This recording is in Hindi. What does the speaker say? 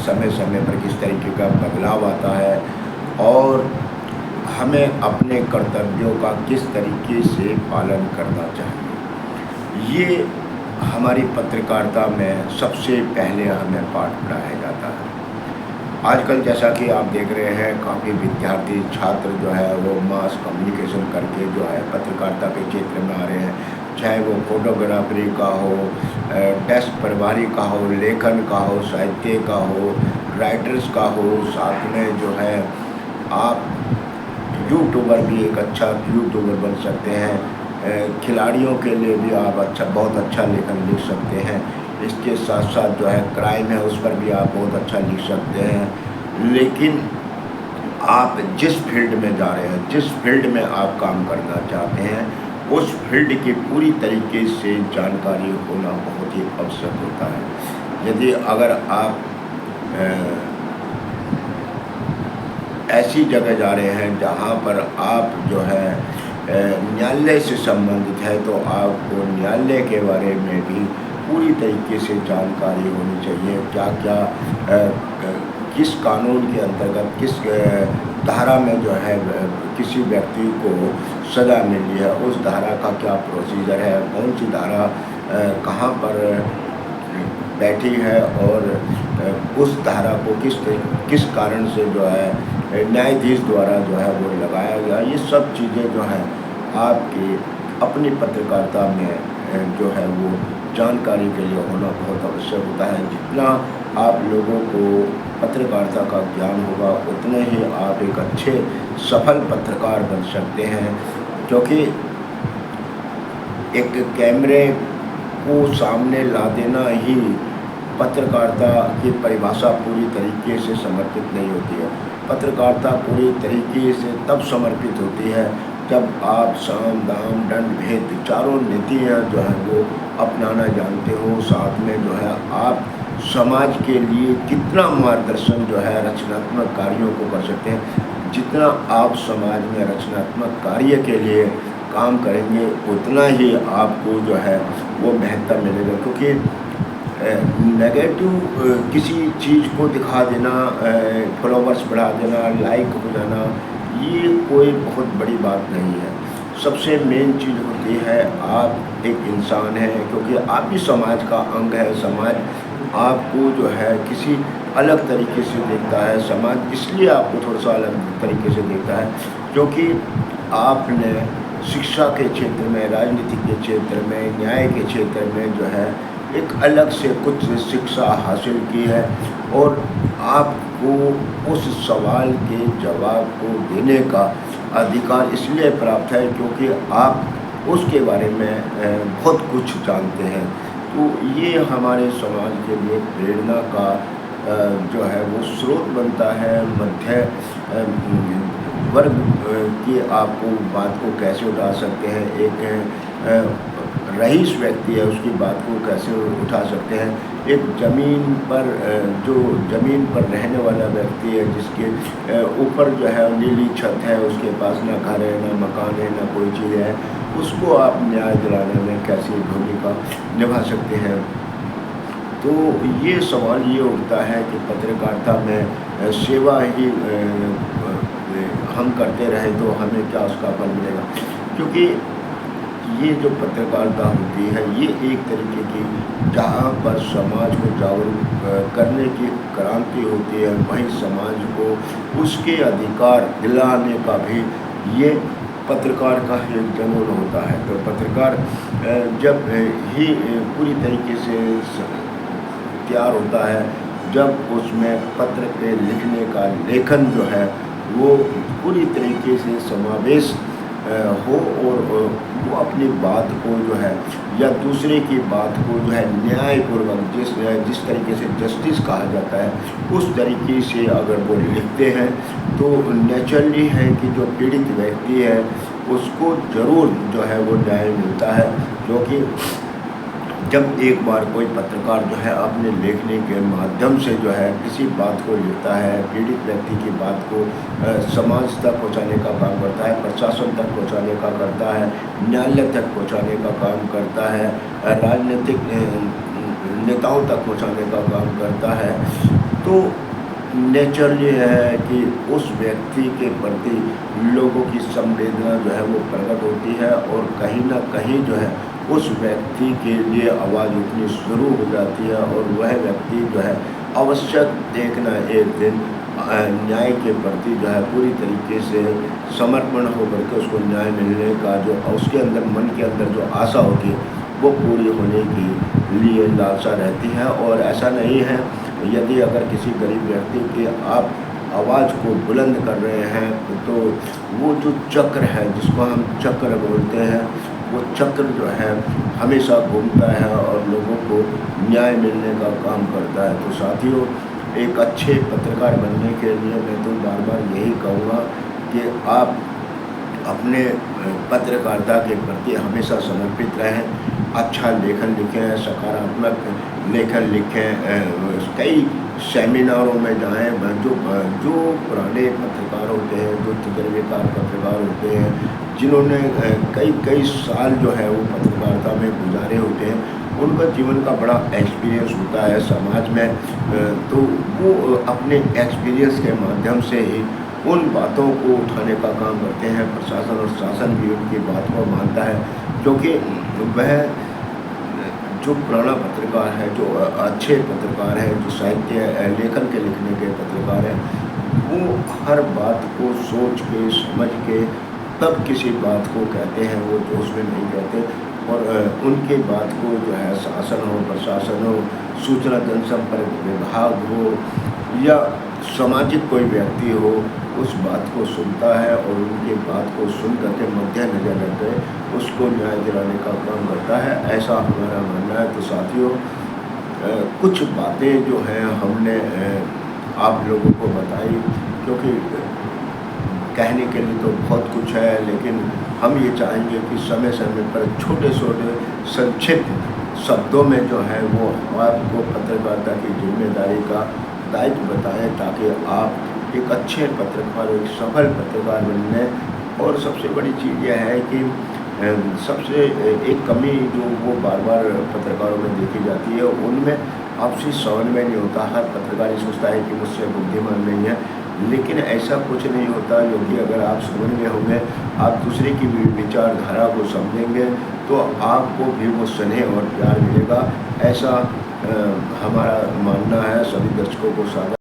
समय समय पर किस तरीके का बदलाव आता है और हमें अपने कर्तव्यों का किस तरीके से पालन करना चाहिए। ये हमारी पत्रकारिता में सबसे पहले हमें पाठ पढ़ाया जाता है। आजकल जैसा कि आप देख रहे हैं, काफ़ी विद्यार्थी छात्र जो है वो मास कम्युनिकेशन करके जो है पत्रकारिता के क्षेत्र में आ रहे हैं, चाहे वो फोटोग्राफरी का हो, डेस्क प्रभारी का हो, लेखन का हो, साहित्य का हो, राइटर्स का हो, साथ में जो है आप यूट्यूबर भी एक अच्छा यूट्यूबर बन सकते हैं। खिलाड़ियों के लिए भी आप बहुत अच्छा लेखन लिख सकते हैं। इसके साथ साथ जो है क्राइम है उस पर भी आप बहुत अच्छा लिख सकते हैं। लेकिन आप जिस फील्ड में जा रहे हैं, जिस फील्ड में आप काम करना चाहते हैं, उस फील्ड की पूरी तरीके से जानकारी होना बहुत ही आवश्यक होता है। यदि अगर आप ऐसी जगह जा रहे हैं जहाँ पर आप जो है न्यायालय से संबंधित है, तो आपको न्यायालय के बारे में भी पूरी तरीके से जानकारी होनी चाहिए। क्या क्या किस कानून के अंतर्गत किस धारा में जो है किसी व्यक्ति को सज़ा मिली है, उस धारा का क्या प्रोसीजर है, कौन सी धारा कहाँ पर बैठी है और उस धारा को किस कारण से जो है न्यायाधीश द्वारा जो है वो लगाया गया। ये सब चीज़ें जो हैं आपकी अपनी पत्रकारिता में जो है वो जानकारी के लिए होना बहुत आवश्यक होता है। जितना आप लोगों को पत्रकारिता का ज्ञान होगा, उतने ही आप एक अच्छे सफल पत्रकार बन सकते हैं। क्योंकि एक कैमरे को सामने ला देना ही पत्रकारिता की परिभाषा पूरी तरीके से समर्पित नहीं होती है। पत्रकारिता पूरी तरीके से तब समर्पित होती है जब आप साम दाम दंड भेद चारों नीतियाँ जो हैं वो अपनाना जानते हो। साथ में जो है आप समाज के लिए कितना मार्गदर्शन जो है रचनात्मक कार्यों को कर सकते हैं। जितना आप समाज में रचनात्मक कार्य के लिए काम करेंगे, उतना ही आपको जो है वो महत्व मिलेगा। क्योंकि नेगेटिव किसी चीज़ को दिखा देना, फॉलोवर्स बढ़ा देना, लाइक हो जाना, ये कोई बहुत बड़ी बात नहीं है। सबसे मेन चीज़ होती है आप एक इंसान हैं, क्योंकि आप भी समाज का अंग है। समाज आपको जो है किसी अलग तरीके से देखता है। समाज इसलिए आपको थोड़ा सा अलग तरीके से देखता है क्योंकि आपने शिक्षा के क्षेत्र में, राजनीति के क्षेत्र में, न्याय के क्षेत्र में जो है एक अलग से कुछ शिक्षा हासिल की है और आपको उस सवाल के जवाब को देने का अधिकार इसलिए प्राप्त है क्योंकि आप उसके बारे में बहुत कुछ जानते हैं। तो ये हमारे समाज के लिए प्रेरणा का जो है वो स्रोत बनता है। मध्य वर्ग की आपको बात को कैसे उठा सकते हैं, एक रईस व्यक्ति है उसकी बात को कैसे उठा सकते हैं, एक जो ज़मीन पर रहने वाला व्यक्ति है जिसके ऊपर जो है नीली छत है, उसके पास ना घर है, ना मकान है, ना कोई चीज़ है, उसको आप न्याय दिलाने में कैसी भूमिका निभा सकते हैं। तो ये सवाल ये उठता है कि पत्रकारिता में सेवा ही हम करते रहे तो हमें क्या उसका फल मिलेगा। क्योंकि ये जो पत्रकारिता होती है ये एक तरीके की जहाँ पर समाज को जागरूक करने की क्रांति होती है, वहीं समाज को उसके अधिकार दिलाने का भी ये पत्रकार का एक जुनून होता है। तो पत्रकार जब ही पूरी तरीके से तैयार होता है जब उसमें पत्र पे लिखने का लेखन जो है वो पूरी तरीके से समावेश हो और वो अपनी बात को जो है या दूसरे की बात को जो है न्यायपूर्वक जिस तरीके से जस्टिस कहा जाता है उस तरीके से अगर वो लिखते हैं तो नेचुरली है कि जो पीड़ित व्यक्ति है उसको ज़रूर जो है वो न्याय मिलता है। क्योंकि जब एक बार कोई पत्रकार जो है अपने लेखनी के माध्यम से जो है किसी बात को लिखता है, पीड़ित व्यक्ति की बात को समाज तक पहुंचाने का काम करता है, प्रशासन तक पहुंचाने का करता है, न्यायालय तक पहुंचाने का काम करता है, राजनीतिक नेताओं तक पहुंचाने का काम करता है, तो नेचर ये है कि उस व्यक्ति के प्रति लोगों की संवेदना जो है वो प्रकट होती है, और कहीं न कहीं जो है उस व्यक्ति के लिए आवाज़ उठनी शुरू हो जाती है, और वह व्यक्ति जो है आवश्यक एक न एक दिन न्याय के प्रति जो है पूरी तरीके से समर्पण होकर के उसको न्याय मिलने का जो उसके अंदर मन के अंदर जो आशा होती है वो पूरी होने के लिए लालसा रहती है। और ऐसा नहीं है, यदि अगर किसी गरीब व्यक्ति की आप आवाज़ को बुलंद कर रहे हैं तो वो जो चक्र है जिसको हम चक्र बोलते हैं, वो चक्र जो है हमेशा घूमता है और लोगों को न्याय मिलने का काम करता है। तो साथियों, एक अच्छे पत्रकार बनने के लिए मैं तो बार बार यही कहूँगा कि आप अपने पत्रकारिता के प्रति हमेशा समर्पित रहें, अच्छा लेखन लिखें, सकारात्मक लेखन लिखें, कई सेमिनारों में जाएं। जो पुराने पत्रकार होते हैं, जो तजुर्बेकार पत्रकार होते हैं, जिन्होंने कई कई साल जो है वो पत्रकारिता में गुजारे होते हैं, उनका जीवन का बड़ा एक्सपीरियंस होता है समाज में। तो वो अपने एक्सपीरियंस के माध्यम से ही उन बातों को उठाने का काम करते हैं। प्रशासन और शासन भी उनकी बात को मानता है, क्योंकि वह जो पुराना पत्रकार है, जो अच्छे पत्रकार हैं, जो साहित्य लेखन के लिखने के पत्रकार हैं, वो हर बात को सोच के समझ के तब किसी बात को कहते हैं, वो जोश में नहीं कहते। और उनके बात को जो है शासन हो, प्रशासन हो, सूचना जनसंपर्क विभाग हो या सामाजिक कोई व्यक्ति हो, उस बात को सुनता है और उनकी बात को सुन करके मद्देनजर रखकर उसको न्याय दिलाने का काम करता है, ऐसा हमारा मानना है। तो साथियों, कुछ बातें जो हैं हमने आप लोगों को बताई, क्योंकि कहने के लिए तो बहुत कुछ है, लेकिन हम ये चाहेंगे कि समय समय पर छोटे छोटे संक्षिप्त शब्दों में जो है वो आपको पत्रकारिता की जिम्मेदारी का दायित्व बताएं, ताकि आप एक अच्छे पत्रकार, एक सफल पत्रकार बनने। और सबसे बड़ी चीज़ यह है कि सबसे एक कमी जो वो बार बार पत्रकारों में देखी जाती है, उनमें आपसी समन्वय नहीं होता। हर पत्रकार ये सोचता है कि मुझसे बुद्धिमान नहीं है, लेकिन ऐसा कुछ नहीं होता। क्योंकि अगर आप समन्वय होंगे, आप दूसरे की विचारधारा को समझेंगे, तो आपको भी वो स्नेह और प्यार मिलेगा। ऐसा हमारा मानना है। सभी दर्शकों को साझा